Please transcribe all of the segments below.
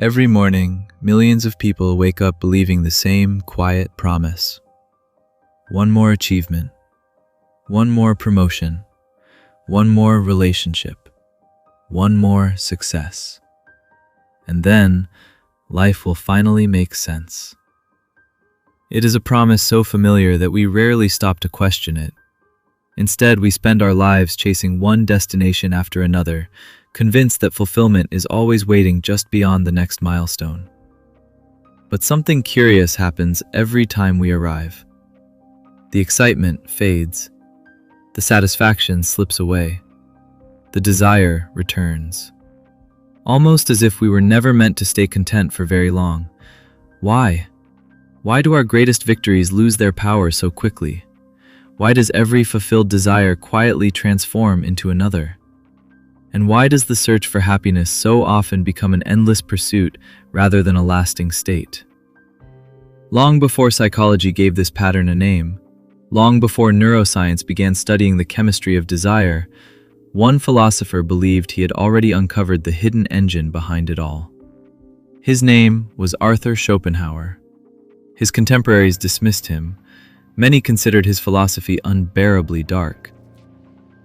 Every morning, millions of people wake up believing the same quiet promise. One more achievement, one more promotion, one more relationship, one more success. And then, life will finally make sense. It is a promise so familiar that we rarely stop to question it. Instead, we spend our lives chasing one destination after another, convinced that fulfillment is always waiting just beyond the next milestone. But something curious happens every time we arrive. The excitement fades. The satisfaction slips away. The desire returns. Almost as if we were never meant to stay content for very long. Why? Why do our greatest victories lose their power so quickly? Why does every fulfilled desire quietly transform into another? And why does the search for happiness so often become an endless pursuit rather than a lasting state? Long before psychology gave this pattern a name, long before neuroscience began studying the chemistry of desire, one philosopher believed he had already uncovered the hidden engine behind it all. His name was Arthur Schopenhauer. His contemporaries dismissed him. Many considered his philosophy unbearably dark.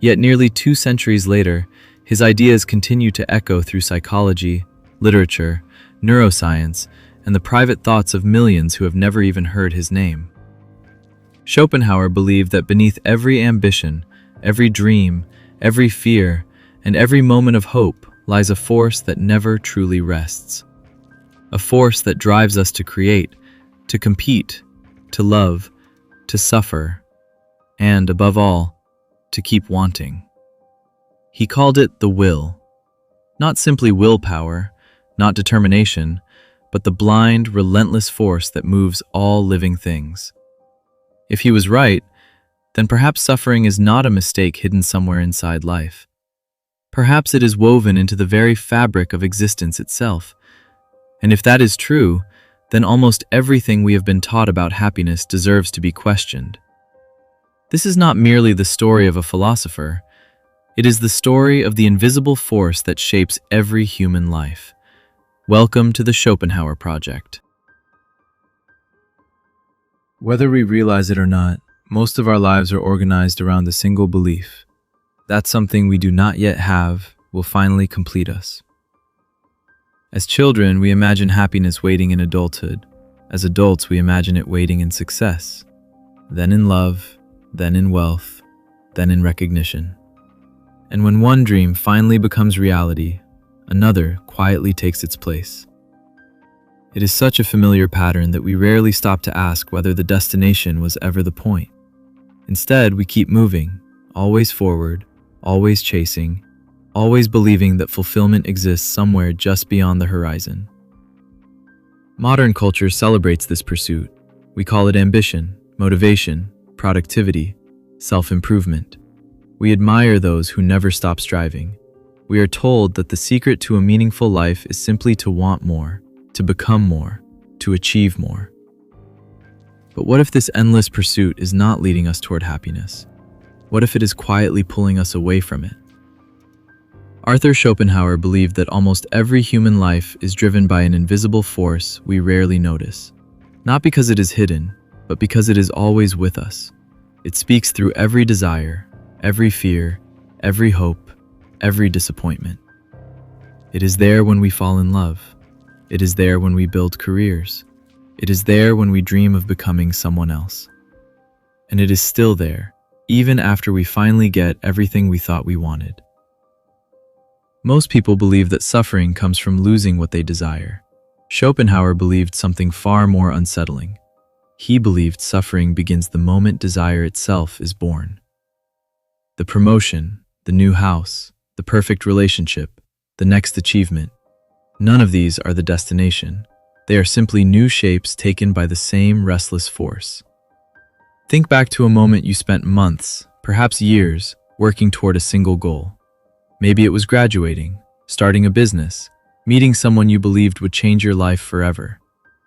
Yet nearly 2 centuries later, his ideas continue to echo through psychology, literature, neuroscience, and the private thoughts of millions who have never even heard his name. Schopenhauer believed that beneath every ambition, every dream, every fear, and every moment of hope lies a force that never truly rests. A force that drives us to create, to compete, to love, to suffer, and, above all, to keep wanting. He called it the will. Not simply willpower, not determination, but the blind, relentless force that moves all living things. If he was right, then perhaps suffering is not a mistake hidden somewhere inside life. Perhaps it is woven into the very fabric of existence itself. And if that is true, then almost everything we have been taught about happiness deserves to be questioned. This is not merely the story of a philosopher. It is the story of the invisible force that shapes every human life. Welcome to the Schopenhauer Project. Whether we realize it or not, most of our lives are organized around a single belief. That something we do not yet have will finally complete us. As children, we imagine happiness waiting in adulthood. As adults, we imagine it waiting in success, then in love, then in wealth, then in recognition. And when one dream finally becomes reality, another quietly takes its place. It is such a familiar pattern that we rarely stop to ask whether the destination was ever the point. Instead, we keep moving, always forward, always chasing, always believing that fulfillment exists somewhere just beyond the horizon. Modern culture celebrates this pursuit. We call it ambition, motivation, productivity, self-improvement. We admire those who never stop striving. We are told that the secret to a meaningful life is simply to want more, to become more, to achieve more. But what if this endless pursuit is not leading us toward happiness? What if it is quietly pulling us away from it? Arthur Schopenhauer believed that almost every human life is driven by an invisible force we rarely notice. Not because it is hidden, but because it is always with us. It speaks through every desire, every fear, every hope, every disappointment. It is there when we fall in love. It is there when we build careers. It is there when we dream of becoming someone else. And it is still there, even after we finally get everything we thought we wanted. Most people believe that suffering comes from losing what they desire. Schopenhauer believed something far more unsettling. He believed suffering begins the moment desire itself is born. The promotion, the new house, the perfect relationship, the next achievement. None of these are the destination. They are simply new shapes taken by the same restless force. Think back to a moment you spent months, perhaps years, working toward a single goal. Maybe it was graduating, starting a business, meeting someone you believed would change your life forever,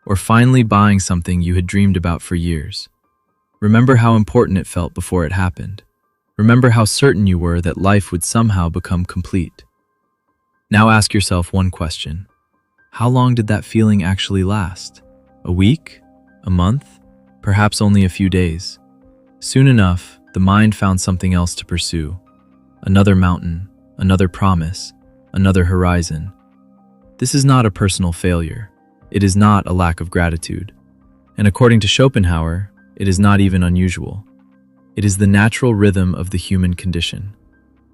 or finally buying something you had dreamed about for years. Remember how important it felt before it happened. Remember how certain you were that life would somehow become complete. Now ask yourself one question. How long did that feeling actually last? A week? A month? Perhaps only a few days. Soon enough, the mind found something else to pursue. Another mountain, another promise, another horizon. This is not a personal failure. It is not a lack of gratitude. And according to Schopenhauer, it is not even unusual. It is the natural rhythm of the human condition.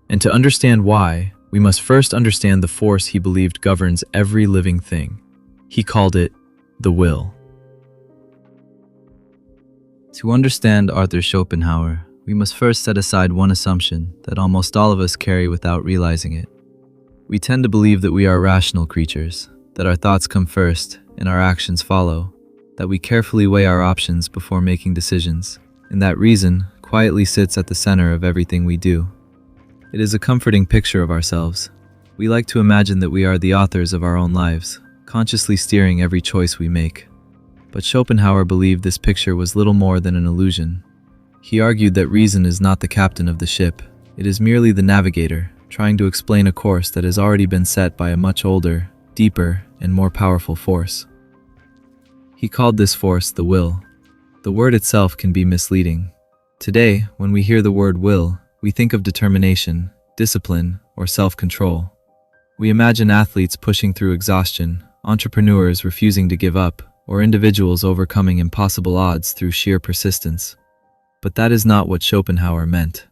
And to understand why, we must first understand the force he believed governs every living thing. He called it the will. To understand Arthur Schopenhauer, we must first set aside one assumption that almost all of us carry without realizing it. We tend to believe that we are rational creatures, that our thoughts come first and our actions follow, that we carefully weigh our options before making decisions, and that reason quietly sits at the center of everything we do. It is a comforting picture of ourselves. We like to imagine that we are the authors of our own lives, consciously steering every choice we make. But Schopenhauer believed this picture was little more than an illusion. He argued that reason is not the captain of the ship. It is merely the navigator, trying to explain a course that has already been set by a much older, deeper, and more powerful force. He called this force the will. The word itself can be misleading. Today, when we hear the word will, we think of determination, discipline, or self-control. We imagine athletes pushing through exhaustion, entrepreneurs refusing to give up, or individuals overcoming impossible odds through sheer persistence. But that is not what Schopenhauer meant.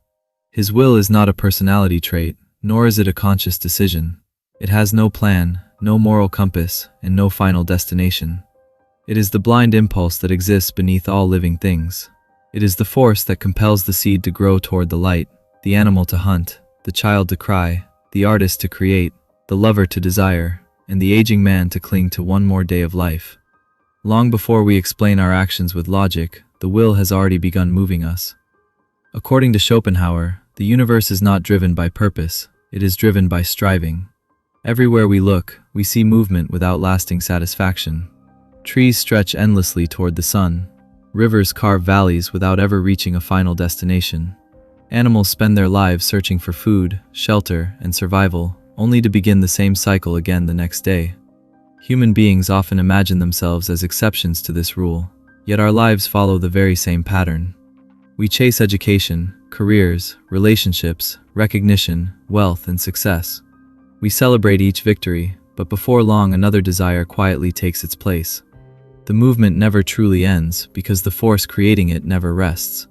His will is not a personality trait, nor is it a conscious decision. It has no plan, no moral compass, and no final destination. It is the blind impulse that exists beneath all living things. It is the force that compels the seed to grow toward the light, the animal to hunt, the child to cry, the artist to create, the lover to desire, and the aging man to cling to one more day of life. Long before we explain our actions with logic, the will has already begun moving us. According to Schopenhauer, the universe is not driven by purpose, it is driven by striving. Everywhere we look, we see movement without lasting satisfaction. Trees stretch endlessly toward the sun. Rivers carve valleys without ever reaching a final destination. Animals spend their lives searching for food, shelter, and survival, only to begin the same cycle again the next day. Human beings often imagine themselves as exceptions to this rule, yet our lives follow the very same pattern. We chase education, careers, relationships, recognition, wealth, and success. We celebrate each victory, but before long another desire quietly takes its place. The movement never truly ends because the force creating it never rests.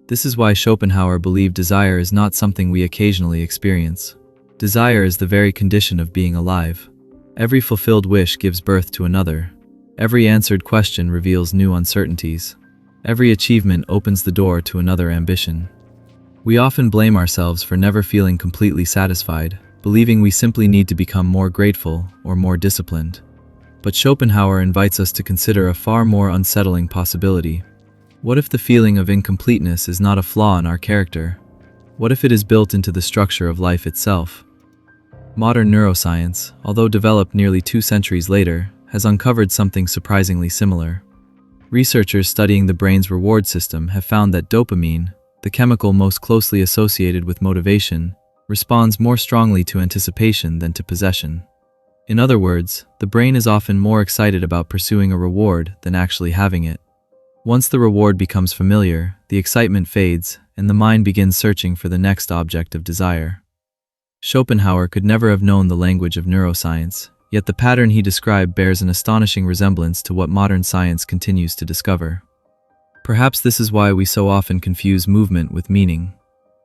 This is why Schopenhauer believed desire is not something we occasionally experience. Desire is the very condition of being alive. Every fulfilled wish gives birth to another. Every answered question reveals new uncertainties. Every achievement opens the door to another ambition. We often blame ourselves for never feeling completely satisfied, believing we simply need to become more grateful or more disciplined. But Schopenhauer invites us to consider a far more unsettling possibility. What if the feeling of incompleteness is not a flaw in our character? What if it is built into the structure of life itself? Modern neuroscience, although developed nearly 2 centuries later, has uncovered something surprisingly similar. Researchers studying the brain's reward system have found that dopamine, the chemical most closely associated with motivation, responds more strongly to anticipation than to possession. In other words, the brain is often more excited about pursuing a reward than actually having it. Once the reward becomes familiar, the excitement fades, and the mind begins searching for the next object of desire. Schopenhauer could never have known the language of neuroscience, yet the pattern he described bears an astonishing resemblance to what modern science continues to discover. Perhaps this is why we so often confuse movement with meaning.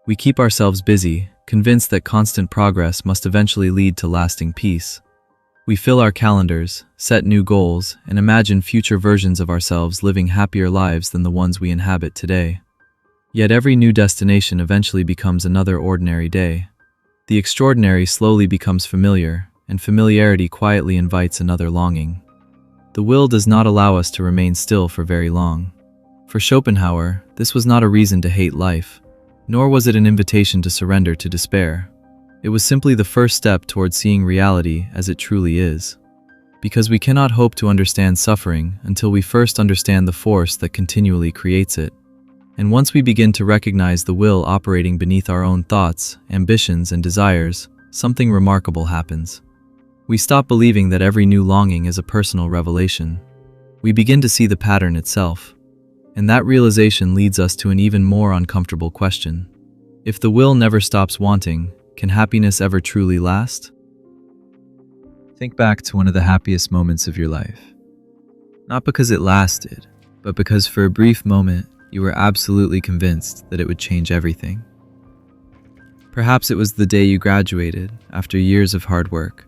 We keep ourselves busy, convinced that constant progress must eventually lead to lasting peace. We fill our calendars, set new goals, and imagine future versions of ourselves living happier lives than the ones we inhabit today. Yet every new destination eventually becomes another ordinary day. The extraordinary slowly becomes familiar, and familiarity quietly invites another longing. The will does not allow us to remain still for very long. For Schopenhauer, this was not a reason to hate life, nor was it an invitation to surrender to despair. It was simply the first step towards seeing reality as it truly is. Because we cannot hope to understand suffering until we first understand the force that continually creates it. And once we begin to recognize the will operating beneath our own thoughts, ambitions, and desires, something remarkable happens. We stop believing that every new longing is a personal revelation. We begin to see the pattern itself, and that realization leads us to an even more uncomfortable question. If the will never stops wanting, can happiness ever truly last? Think back to one of the happiest moments of your life. Not because it lasted, but because for a brief moment, you were absolutely convinced that it would change everything. Perhaps it was the day you graduated after years of hard work.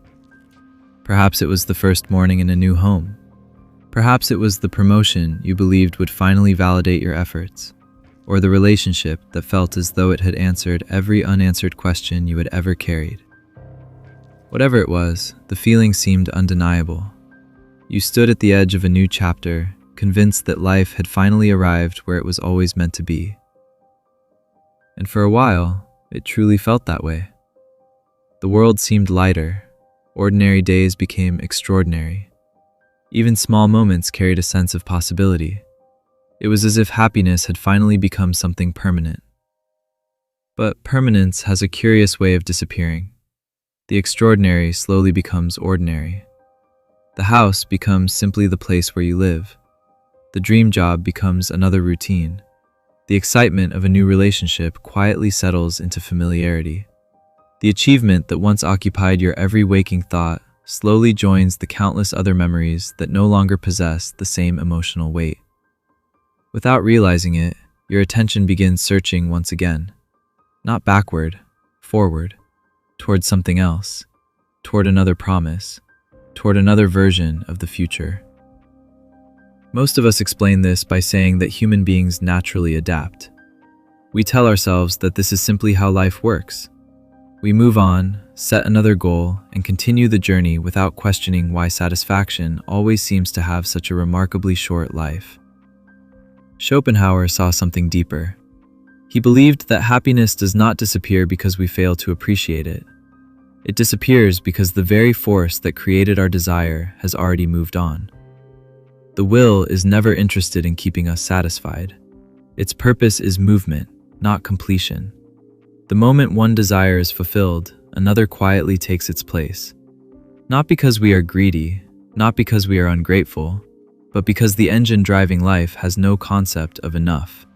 Perhaps it was the first morning in a new home. Perhaps it was the promotion you believed would finally validate your efforts, or the relationship that felt as though it had answered every unanswered question you had ever carried. Whatever it was, the feeling seemed undeniable. You stood at the edge of a new chapter, convinced that life had finally arrived where it was always meant to be. And for a while, it truly felt that way. The world seemed lighter. Ordinary days became extraordinary. Even small moments carried a sense of possibility. It was as if happiness had finally become something permanent. But permanence has a curious way of disappearing. The extraordinary slowly becomes ordinary. The house becomes simply the place where you live. The dream job becomes another routine. The excitement of a new relationship quietly settles into familiarity. The achievement that once occupied your every waking thought slowly joins the countless other memories that no longer possess the same emotional weight. Without realizing it, your attention begins searching once again. Not backward, forward, toward something else, toward another promise, toward another version of the future. Most of us explain this by saying that human beings naturally adapt. We tell ourselves that this is simply how life works. We move on, set another goal, and continue the journey without questioning why satisfaction always seems to have such a remarkably short life. Schopenhauer saw something deeper. He believed that happiness does not disappear because we fail to appreciate it. It disappears because the very force that created our desire has already moved on. The will is never interested in keeping us satisfied. Its purpose is movement, not completion. The moment one desire is fulfilled, another quietly takes its place. Not because we are greedy, not because we are ungrateful, but because the engine driving life has no concept of enough.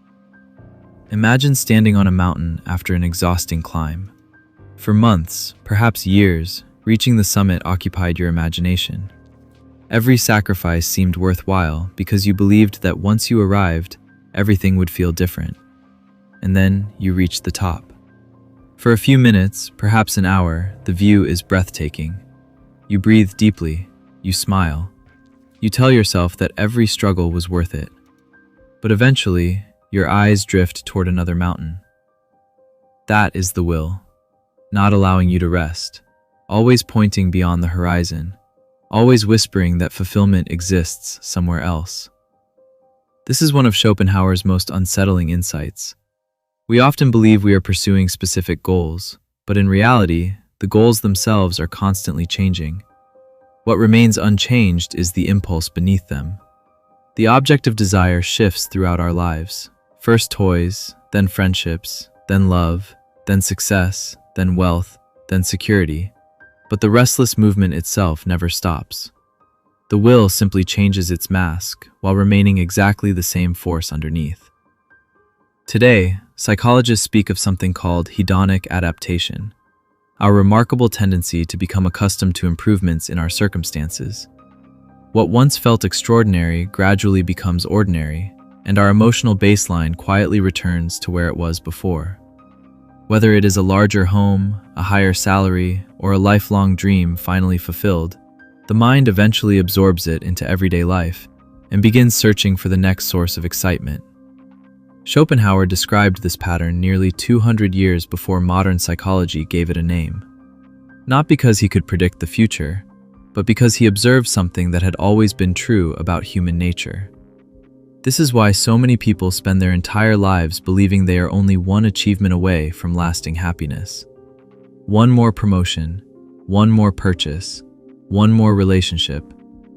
Imagine standing on a mountain after an exhausting climb. For months, perhaps years, reaching the summit occupied your imagination. Every sacrifice seemed worthwhile because you believed that once you arrived, everything would feel different. And then you reached the top. For a few minutes, perhaps an hour, the view is breathtaking. You breathe deeply, you smile. You tell yourself that every struggle was worth it. But eventually, your eyes drift toward another mountain. That is the will, not allowing you to rest, always pointing beyond the horizon, always whispering that fulfillment exists somewhere else. This is one of Schopenhauer's most unsettling insights. We often believe we are pursuing specific goals, but in reality, the goals themselves are constantly changing. What remains unchanged is the impulse beneath them. The object of desire shifts throughout our lives. First toys, then friendships, then love, then success, then wealth, then security. But the restless movement itself never stops. The will simply changes its mask while remaining exactly the same force underneath. Today, psychologists speak of something called hedonic adaptation, our remarkable tendency to become accustomed to improvements in our circumstances. What once felt extraordinary gradually becomes ordinary, and our emotional baseline quietly returns to where it was before. Whether it is a larger home, a higher salary, or a lifelong dream finally fulfilled, the mind eventually absorbs it into everyday life and begins searching for the next source of excitement. Schopenhauer described this pattern nearly 200 years before modern psychology gave it a name. Not because he could predict the future, but because he observed something that had always been true about human nature. This is why so many people spend their entire lives believing they are only one achievement away from lasting happiness. One more promotion, one more purchase, one more relationship,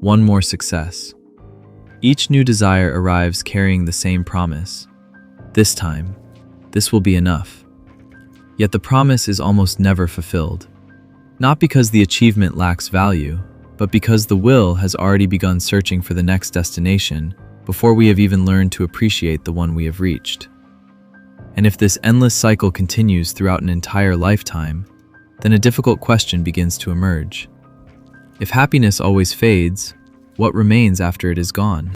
one more success. Each new desire arrives carrying the same promise. This time, this will be enough. Yet the promise is almost never fulfilled. Not because the achievement lacks value, but because the will has already begun searching for the next destination before we have even learned to appreciate the one we have reached. And if this endless cycle continues throughout an entire lifetime, then a difficult question begins to emerge. If happiness always fades, what remains after it is gone?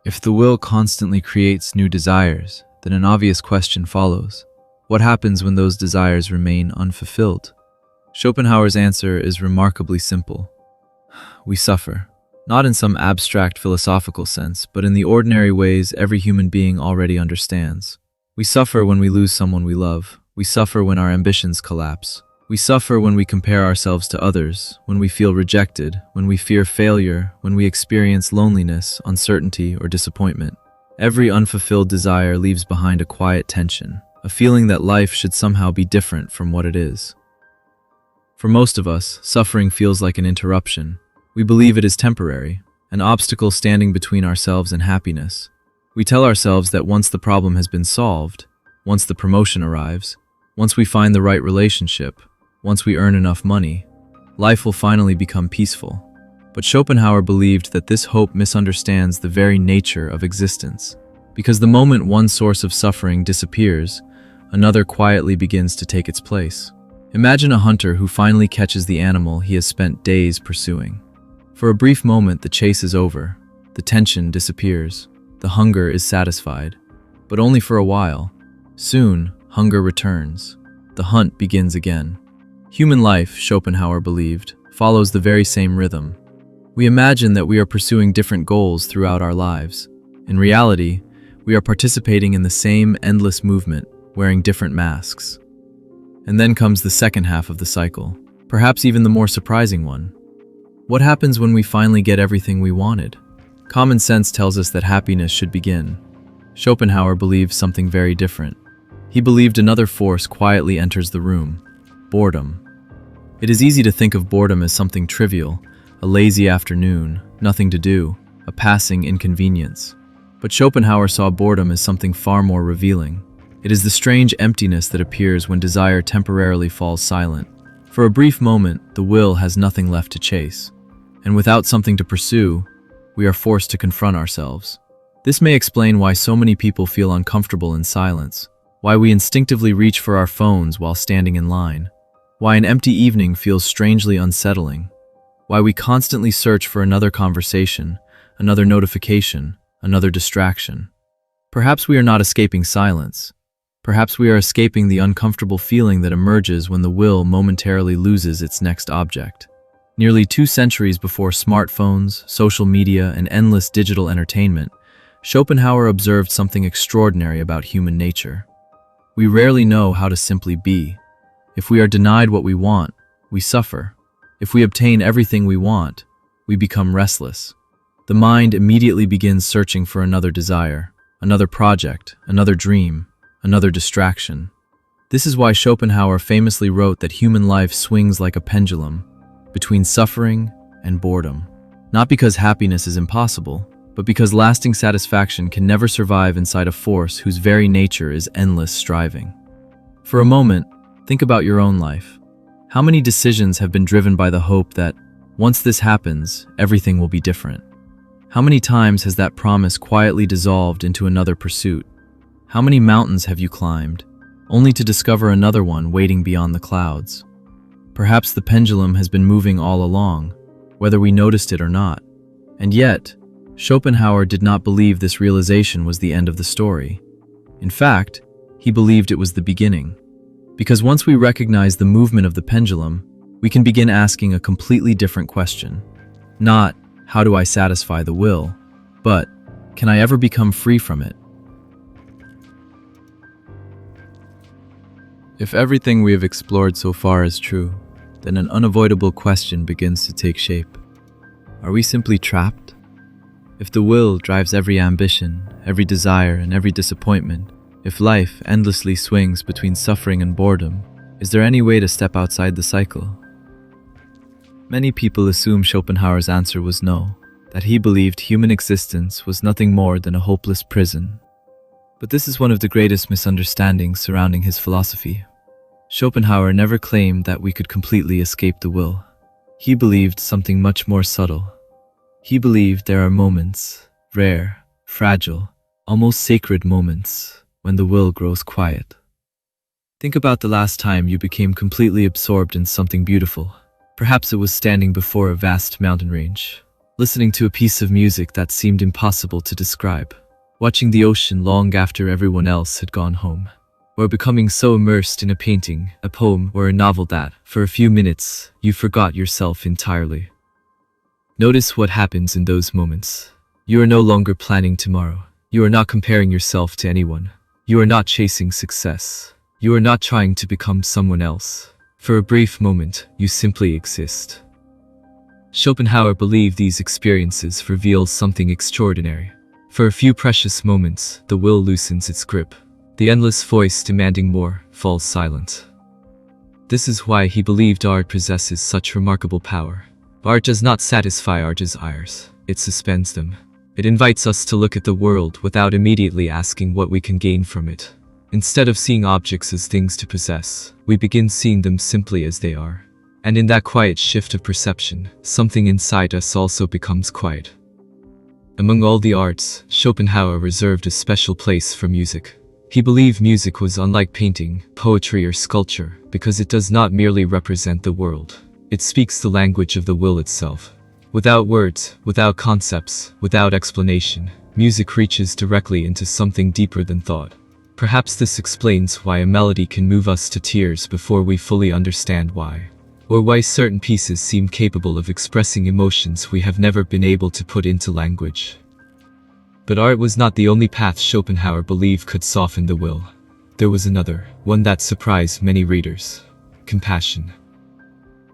If the will constantly creates new desires, then an obvious question follows. What happens when those desires remain unfulfilled? Schopenhauer's answer is remarkably simple. We suffer, not in some abstract philosophical sense, but in the ordinary ways every human being already understands. We suffer when we lose someone we love. We suffer when our ambitions collapse. We suffer when we compare ourselves to others, when we feel rejected, when we fear failure, when we experience loneliness, uncertainty, or disappointment. Every unfulfilled desire leaves behind a quiet tension, a feeling that life should somehow be different from what it is. For most of us, suffering feels like an interruption. We believe it is temporary, an obstacle standing between ourselves and happiness. We tell ourselves that once the problem has been solved, once the promotion arrives, once we find the right relationship, once we earn enough money, life will finally become peaceful. But Schopenhauer believed that this hope misunderstands the very nature of existence. Because the moment one source of suffering disappears, another quietly begins to take its place. Imagine a hunter who finally catches the animal he has spent days pursuing. For a brief moment, the chase is over, the tension disappears, the hunger is satisfied. But only for a while. Soon, hunger returns. The hunt begins again. Human life, Schopenhauer believed, follows the very same rhythm. We imagine that we are pursuing different goals throughout our lives. In reality, we are participating in the same endless movement, wearing different masks. And then comes the second half of the cycle, perhaps even the more surprising one. What happens when we finally get everything we wanted? Common sense tells us that happiness should begin. Schopenhauer believed something very different. He believed another force quietly enters the room: boredom. It is easy to think of boredom as something trivial, a lazy afternoon, nothing to do, a passing inconvenience. But Schopenhauer saw boredom as something far more revealing. It is the strange emptiness that appears when desire temporarily falls silent. For a brief moment, the will has nothing left to chase. And without something to pursue, we are forced to confront ourselves. This may explain why so many people feel uncomfortable in silence, why we instinctively reach for our phones while standing in line, why an empty evening feels strangely unsettling, why we constantly search for another conversation, another notification, another distraction. Perhaps we are not escaping silence. Perhaps we are escaping the uncomfortable feeling that emerges when the will momentarily loses its next object. Nearly 2 centuries before smartphones, social media, and endless digital entertainment, Schopenhauer observed something extraordinary about human nature. We rarely know how to simply be. If we are denied what we want, we suffer. If we obtain everything we want, we become restless. The mind immediately begins searching for another desire, another project, another dream, another distraction. This is why Schopenhauer famously wrote that human life swings like a pendulum between suffering and boredom. Not because happiness is impossible, but because lasting satisfaction can never survive inside a force whose very nature is endless striving. For a moment, think about your own life. How many decisions have been driven by the hope that, once this happens, everything will be different? How many times has that promise quietly dissolved into another pursuit? How many mountains have you climbed, only to discover another one waiting beyond the clouds? Perhaps the pendulum has been moving all along, whether we noticed it or not. And yet, Schopenhauer did not believe this realization was the end of the story. In fact, he believed it was the beginning. Because once we recognize the movement of the pendulum, we can begin asking a completely different question. Not, how do I satisfy the will, but, can I ever become free from it? If everything we have explored so far is true, then an unavoidable question begins to take shape. Are we simply trapped? If the will drives every ambition, every desire, and every disappointment, if life endlessly swings between suffering and boredom, is there any way to step outside the cycle? Many people assume Schopenhauer's answer was no, that he believed human existence was nothing more than a hopeless prison. But this is one of the greatest misunderstandings surrounding his philosophy. Schopenhauer never claimed that we could completely escape the will. He believed something much more subtle. He believed there are moments, rare, fragile, almost sacred moments, when the will grows quiet. Think about the last time you became completely absorbed in something beautiful. Perhaps it was standing before a vast mountain range, listening to a piece of music that seemed impossible to describe, watching the ocean long after everyone else had gone home, or becoming so immersed in a painting, a poem, or a novel that, for a few minutes, you forgot yourself entirely. Notice what happens in those moments. You are no longer planning tomorrow. You are not comparing yourself to anyone. You are not chasing success. You are not trying to become someone else. For a brief moment, you simply exist. Schopenhauer believed these experiences reveal something extraordinary. For a few precious moments, the will loosens its grip. The endless voice demanding more falls silent. This is why he believed art possesses such remarkable power. Art does not satisfy our desires, it suspends them. It invites us to look at the world without immediately asking what we can gain from it. Instead of seeing objects as things to possess, we begin seeing them simply as they are. And in that quiet shift of perception, something inside us also becomes quiet. Among all the arts, Schopenhauer reserved a special place for music. He believed music was unlike painting, poetry, or sculpture because it does not merely represent the world. It speaks the language of the will itself. Without words, without concepts, without explanation, music reaches directly into something deeper than thought. Perhaps this explains why a melody can move us to tears before we fully understand why. Or why certain pieces seem capable of expressing emotions we have never been able to put into language. But art was not the only path Schopenhauer believed could soften the will. There was another, one that surprised many readers: compassion.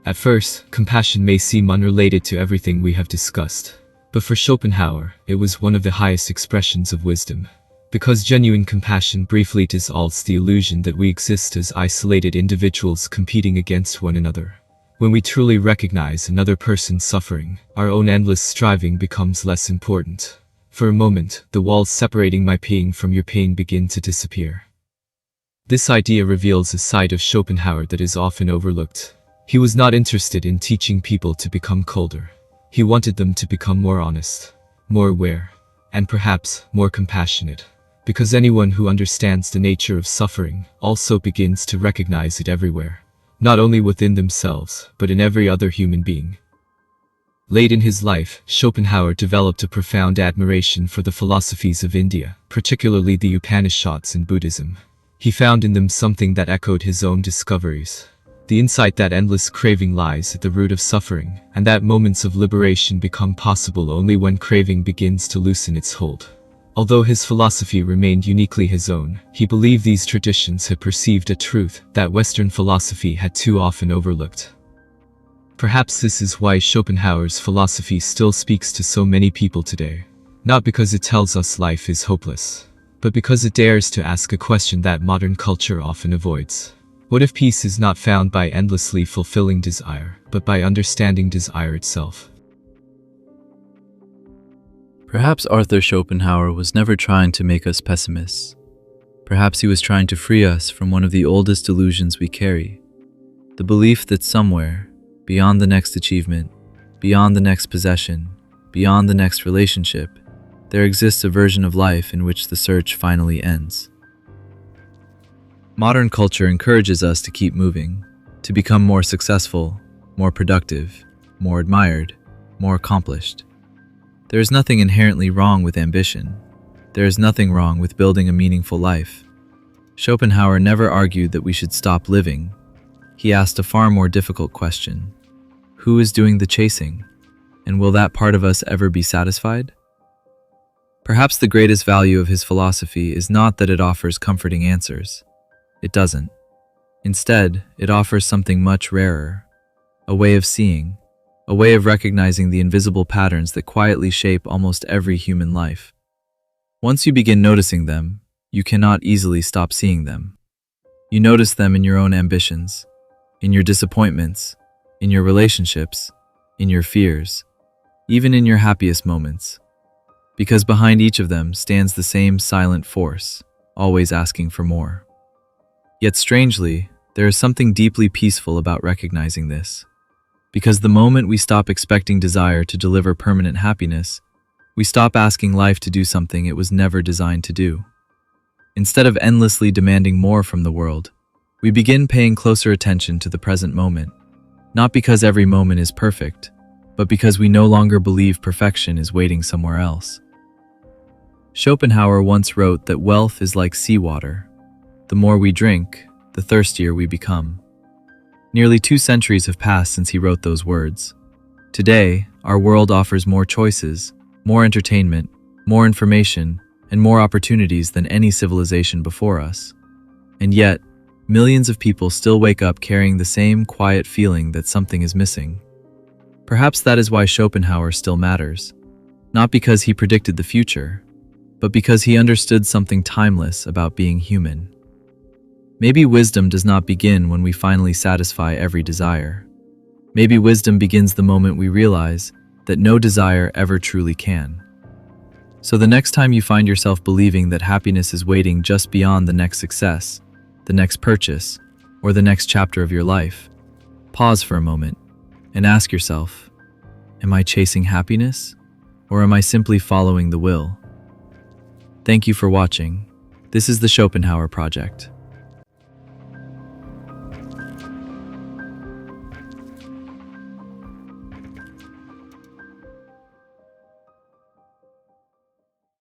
At first, compassion may seem unrelated to everything we have discussed. But for Schopenhauer, it was one of the highest expressions of wisdom. Because genuine compassion briefly dissolves the illusion that we exist as isolated individuals competing against one another. When we truly recognize another person's suffering, our own endless striving becomes less important. For a moment, the walls separating my pain from your pain begin to disappear. This idea reveals a side of Schopenhauer that is often overlooked. He was not interested in teaching people to become colder. He wanted them to become more honest, more aware, and perhaps more compassionate. Because anyone who understands the nature of suffering also begins to recognize it everywhere, not only within themselves, but in every other human being. Late in his life, Schopenhauer developed a profound admiration for the philosophies of India, particularly the Upanishads and Buddhism. He found in them something that echoed his own discoveries. The insight that endless craving lies at the root of suffering, and that moments of liberation become possible only when craving begins to loosen its hold. Although his philosophy remained uniquely his own, he believed these traditions had perceived a truth that Western philosophy had too often overlooked. Perhaps this is why Schopenhauer's philosophy still speaks to so many people today. Not because it tells us life is hopeless, but because it dares to ask a question that modern culture often avoids. What if peace is not found by endlessly fulfilling desire, but by understanding desire itself? Perhaps Arthur Schopenhauer was never trying to make us pessimists. Perhaps he was trying to free us from one of the oldest illusions we carry, the belief that somewhere, beyond the next achievement, beyond the next possession, beyond the next relationship, there exists a version of life in which the search finally ends. Modern culture encourages us to keep moving, to become more successful, more productive, more admired, more accomplished. There is nothing inherently wrong with ambition. There is nothing wrong with building a meaningful life. Schopenhauer never argued that we should stop living. He asked a far more difficult question. Who is doing the chasing? And will that part of us ever be satisfied? Perhaps the greatest value of his philosophy is not that it offers comforting answers. It doesn't. Instead, it offers something much rarer, a way of seeing, a way of recognizing the invisible patterns that quietly shape almost every human life. Once you begin noticing them, you cannot easily stop seeing them. You notice them in your own ambitions, in your disappointments, in your relationships, in your fears, even in your happiest moments. Because behind each of them stands the same silent force, always asking for more. Yet strangely, There is something deeply peaceful about recognizing this. Because the moment we stop expecting desire to deliver permanent happiness, we stop asking life to do something it was never designed to do. Instead of endlessly demanding more from the world, we begin paying closer attention to the present moment, not because every moment is perfect, but because we no longer believe perfection is waiting somewhere else. Schopenhauer once wrote that wealth is like seawater. The more we drink, the thirstier we become. Nearly 2 centuries have passed since he wrote those words. Today, our world offers more choices, more entertainment, more information, and more opportunities than any civilization before us. And yet, millions of people still wake up carrying the same quiet feeling that something is missing. Perhaps that is why Schopenhauer still matters. Not because he predicted the future, but because he understood something timeless about being human. Maybe wisdom does not begin when we finally satisfy every desire. Maybe wisdom begins the moment we realize that no desire ever truly can. So the next time you find yourself believing that happiness is waiting just beyond the next success, the next purchase, or the next chapter of your life, pause for a moment and ask yourself, am I chasing happiness, or am I simply following the will? Thank you for watching. This is the Schopenhauer Project.